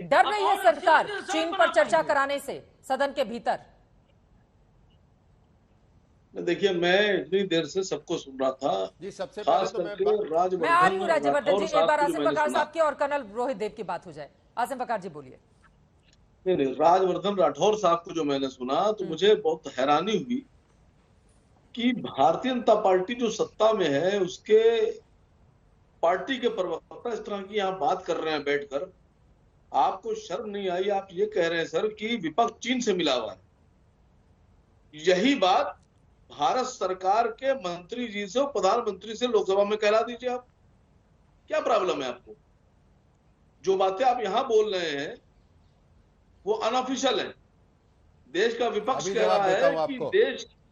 डर रही है सरकार चीन पर चर्चा कराने से सदन के भीतर? देखिए, मैं इतनी देर से सबको सुन रहा था। जी, सबसे पहले खास तो करके मैं आ रही हूँ राज्यवर्धन राठौर जी, एक साहब बार को जो आसिम मैंने बकार सुना। साहब की और कर्नल रोहित देव की बात हो जाए। आसिम बकार जी बोलिए। नहीं, राजवर्धन राठौर साहब को जो मैंने सुना तो मुझे बहुत हैरानी हुई कि भारतीय जनता पार्टी जो सत्ता में है उसके पार्टी के प्रवक्ता इस तरह की यहाँ बात कर रहे हैं बैठकर। आपको शर्म नहीं आई? आप ये कह रहे हैं सर कि विपक्ष चीन से मिला हुआ है। यही बात भारत सरकार के मंत्री जी से और प्रधानमंत्री से लोकसभा में कहला दीजिए आप। क्या प्रॉब्लम है आपको? जो बातें आप यहां बोल रहे हैं वो अनऑफिशियल है। देश का विपक्ष अभी कह जवाब रहा देता है हूं कि आपको।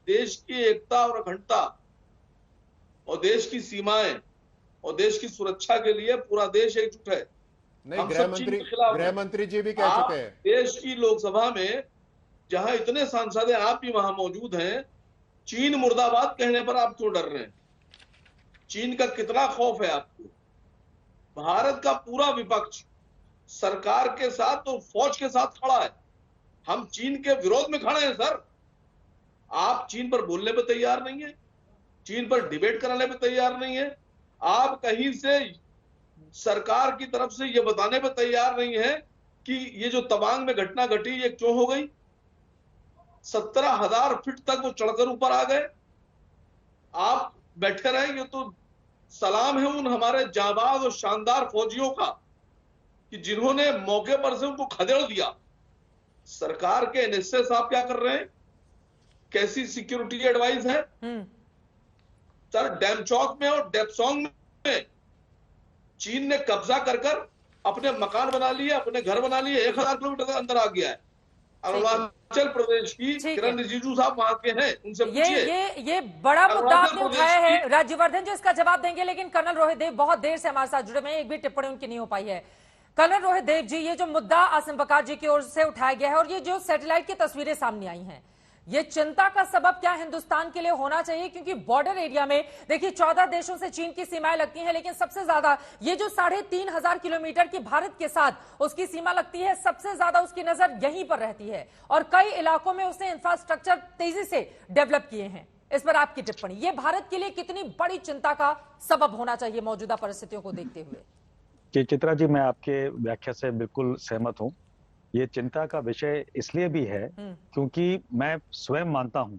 देश की एकता और अखंडता और देश की सीमाएं और देश की सुरक्षा के लिए पूरा देश एकजुट है। नहीं, हम सब चीन के खिलाफ गृह हैं। मंत्री जी भी कह चुके आप हैं। देश की लोकसभा में जहां इतने सांसद हैं, आप भी वहां मौजूद हैं, चीन मुर्दाबाद कहने पर आप क्यों डर रहे हैं? चीन का कितना खौफ है आपको? भारत का पूरा विपक्ष सरकार के साथ तो फौज के साथ खड़ा है। हम चीन के विरोध में खड़े हैं सर। आप चीन पर बोलने पे तैयार नहीं है, चीन पर डिबेट कराने पे तैयार नहीं है। आप कहीं से सरकार की तरफ से ये बताने पे तैयार नहीं है कि ये जो तवांग में घटना घटी ये क्यों हो गई। 17,000 फीट तक वो चढ़कर ऊपर आ गए। आप बैठे रहे। ये तो सलाम है उन हमारे जाबाज और शानदार फौजियों का कि जिन्होंने मौके पर से उनको खदेड़ दिया। सरकार के एनएसए साहब क्या कर रहे हैं? कैसी सिक्योरिटी एडवाइस है सर? डैमचौक में और डेपसोंग में चीन ने कब्जा कर अपने मकान बना लिए, अपने घर बना लिए। 1,000 किलोमीटर अंदर आ गया है। अरुणाचल प्रदेश की किरण रिजिजू साहब वहां के हैं, उनसे पूछिए। ये बड़ा मुद्दा आपने उठाया है। की राज्यवर्धन जी इसका जवाब देंगे, लेकिन कर्नल रोहित देव बहुत देर से हमारे साथ जुड़े हुए हैं, एक भी टिप्पणी उनकी नहीं हो पाई है। कर्नल रोहित देव जी, ये जो मुद्दा आसिम बकार जी की ओर से उठाया गया है और ये जो सैटेलाइट की तस्वीरें सामने आई हैं, ये चिंता का सबब क्या हिंदुस्तान के लिए होना चाहिए? क्योंकि बॉर्डर एरिया में देखिए 14 देशों से चीन की सीमाएं लगती हैं, लेकिन सबसे ज्यादा ये जो 3,500 किलोमीटर की भारत के साथ उसकी सीमा लगती है, सबसे ज्यादा उसकी नजर यहीं पर रहती है और कई इलाकों में उसने इंफ्रास्ट्रक्चर तेजी से डेवलप किए हैं। इस पर आपकी टिप्पणी, ये भारत के लिए कितनी बड़ी चिंता का सबब होना चाहिए मौजूदा परिस्थितियों को देखते हुए? जी चित्रा जी, मैं आपके व्याख्या से बिल्कुल सहमत हूं। ये चिंता का विषय इसलिए भी है क्योंकि मैं स्वयं मानता हूं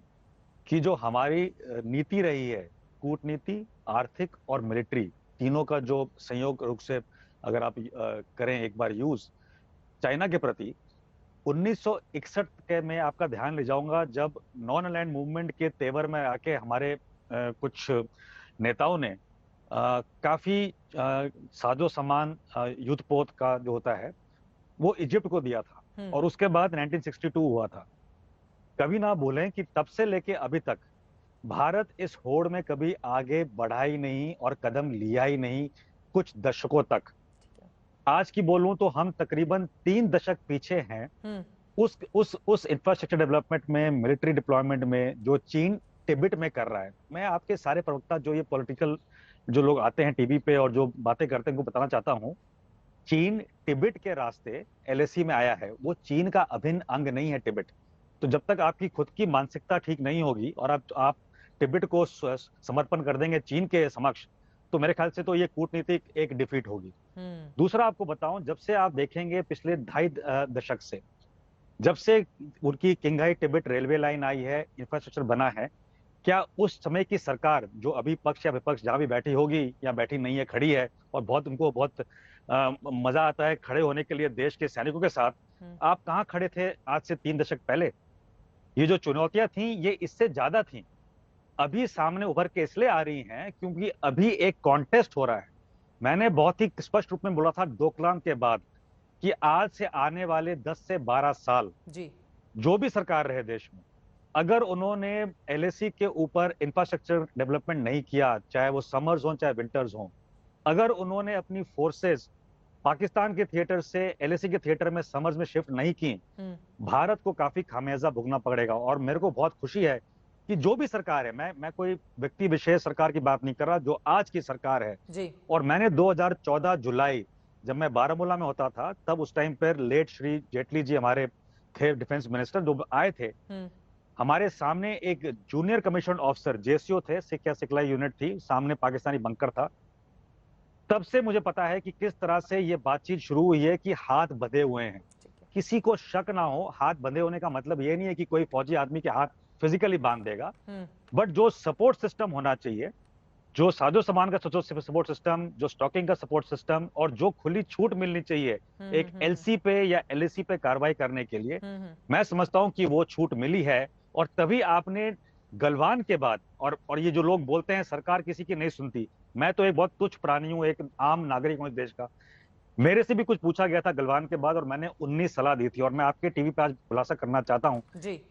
कि जो हमारी नीति रही है, कूटनीति, आर्थिक और मिलिट्री, तीनों का जो संयोग रूप से अगर आप करें एक बार यूज चाइना के प्रति, 1961 के मैं आपका ध्यान ले जाऊंगा जब नॉन अलाइंड मूवमेंट के तेवर में आके हमारे कुछ नेताओं ने काफी साजो सामान युद्धपोत का जो होता है वो इजिप्ट को दिया था और उसके बाद 1962 हुआ था। कभी ना भूलें कि तब से लेके अभी तक भारत इस होड़ में कभी आगे बढ़ा ही नहीं और कदम लिया ही नहीं, कुछ दशकों तक। आज की बोलूं तो हम तकरीबन 3 दशक पीछे हैं उस इंफ्रास्ट्रक्चर डेवलपमेंट में, मिलिट्री डिप्लॉयमेंट में जो चीन तिब्बत में कर रहा है। मैं आपके सारे प्रवक्ता जो ये पॉलिटिकल जो लोग आते हैं टीवी पे और जो बातें करते हैं उनको बताना चाहता हूं, चीन तिब्बत के रास्ते एलएसी में आया है। वो चीन का अभिन्न अंग नहीं है तिब्बत। तो जब तक आपकी खुद की मानसिकता ठीक नहीं होगी और आप तिब्बत को समर्पण कर देंगे चीन के समक्ष, तो मेरे ख्याल से तो ये कूटनीतिक एक डिफीट होगी। दूसरा आपको बताऊं, जब से आप देखेंगे पिछले 2.5 दशक से, जब से उनकी किंगहाई तिब्बत रेलवे लाइन आई है, इंफ्रास्ट्रक्चर बना है, क्या उस समय की सरकार जो अभी पक्ष या विपक्ष जहां भी बैठी होगी या बैठी नहीं है, खड़ी है और बहुत उनको बहुत मजा आता है खड़े होने के लिए देश के सैनिकों के साथ, आप कहां खड़े थे आज से 3 दशक पहले? ये जो चुनौतियां थी ये इससे ज्यादा थी। अभी सामने उभर के इसलिए आ रही हैं क्योंकि अभी एक कॉन्टेस्ट हो रहा है। मैंने बहुत ही स्पष्ट रूप में बोला था डोकलाम के बाद कि आज से आने वाले 10 से 12 साल जी जो भी सरकार रहे देश में, अगर उन्होंने एलएसी के ऊपर इंफ्रास्ट्रक्चर डेवलपमेंट नहीं किया, चाहे वो समर्स हो चाहे विंटर्स हो, अगर उन्होंने अपनी फोर्सेस पाकिस्तान के थिएटर से एलएसी के थिएटर में समर्स में शिफ्ट नहीं की, भारत को काफी खामियाजा भुगतना पड़ेगा। और मेरे को बहुत खुशी है कि जो भी सरकार है, मैं कोई व्यक्ति विशेष सरकार की बात नहीं कर रहा, जो आज की सरकार है, जी। और मैंने 2014 जुलाई जब मैं बारामूला में होता था, तब उस टाइम पर लेट श्री जेटली जी हमारे थे डिफेंस मिनिस्टर, जो आए थे, हमारे सामने एक जूनियर कमीशन ऑफिसर जेसीओ थे, सिख या सिखलाई यूनिट थी, सामने पाकिस्तानी बंकर था। तब से मुझे पता है कि किस तरह से ये बातचीत शुरू हुई है कि हाथ बंधे हुए हैं, किसी को शक ना हो। हाथ बंधे होने का मतलब ये नहीं है कि कोई फौजी आदमी के हाथ फिजिकली बांध देगा, बट जो सपोर्ट सिस्टम होना चाहिए, जो साजो सामान का सपोर्ट सिस्टम, जो स्टॉकिंग का सपोर्ट सिस्टम, और जो खुली छूट मिलनी चाहिए एक एलसी पे या एलएसी पे कार्रवाई करने के लिए, मैं समझता हूं कि वो छूट मिली है। और तभी आपने गलवान के बाद, और ये जो लोग बोलते हैं सरकार किसी की नहीं सुनती, मैं तो एक बहुत तुच्छ प्राणी हूं, एक आम नागरिक हूं इस देश का। मेरे से भी कुछ पूछा गया था गलवान के बाद और मैंने 19 सलाह दी थी, और मैं आपके टीवी पे आज खुलासा करना चाहता हूं,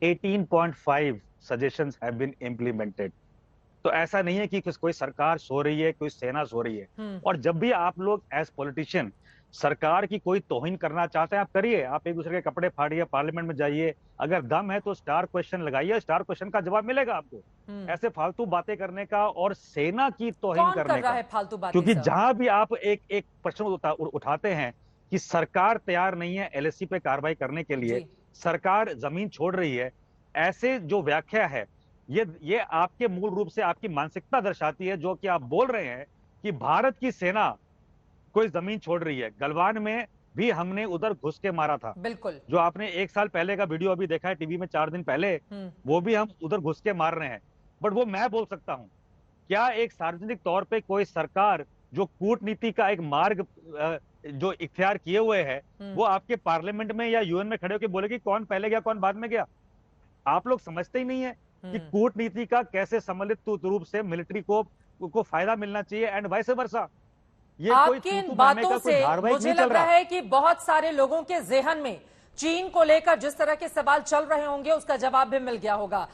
18.5 सजेशंस हैव बीन इम्प्लीमेंटेड। तो ऐसा नहीं है कि कोई सरकार सो रही है, कोई सेना सो रही है। और जब भी आप लोग एज पॉलिटिशियन सरकार की कोई तौहीन करना चाहते हैं, आप करिए, आप एक दूसरे के कपड़े फाड़िए, पार्लियामेंट में जाइए, अगर दम है तो स्टार क्वेश्चन लगाइए, स्टार क्वेश्चन का जवाब मिलेगा आपको। ऐसे फालतू बातें करने का और सेना की तौहीन करने का, फालतू बातें, क्योंकि जहां भी आप एक प्रश्न उठाते हैं कि सरकार तैयार नहीं है एलएसी पे कार्रवाई करने के लिए, सरकार जमीन छोड़ रही है, ऐसे जो व्याख्या है, ये आपके मूल रूप से आपकी मानसिकता दर्शाती है, जो कि आप बोल रहे हैं कि भारत की सेना कोई जमीन छोड़ रही है। गलवान में भी हमने उधर घुस के मारा था, बिल्कुल, जो आपने 1 साल पहले का वीडियो अभी देखा है टीवी में 4 दिन पहले, वो भी हम उधर घुस के मार रहे हैं। बट वो मैं बोल सकता हूं, क्या एक सार्वजनिक तौर पे कोई सरकार जो कूटनीति का एक मार्ग जो इख्तियार किए हुए है, वो आपके पार्लियामेंट में या यूएन में खड़े होकर बोलेगी कौन पहले गया कौन बाद में गया? आप लोग समझते ही नहीं है कि कूटनीति का कैसे सम्मिलित रूप से मिलिट्री को फायदा मिलना चाहिए एंड वाइस वर्सा। ये आपकी इन बातों से मुझे लग रहा है कि बहुत सारे लोगों के ज़हन में चीन को लेकर जिस तरह के सवाल चल रहे होंगे उसका जवाब भी मिल गया होगा।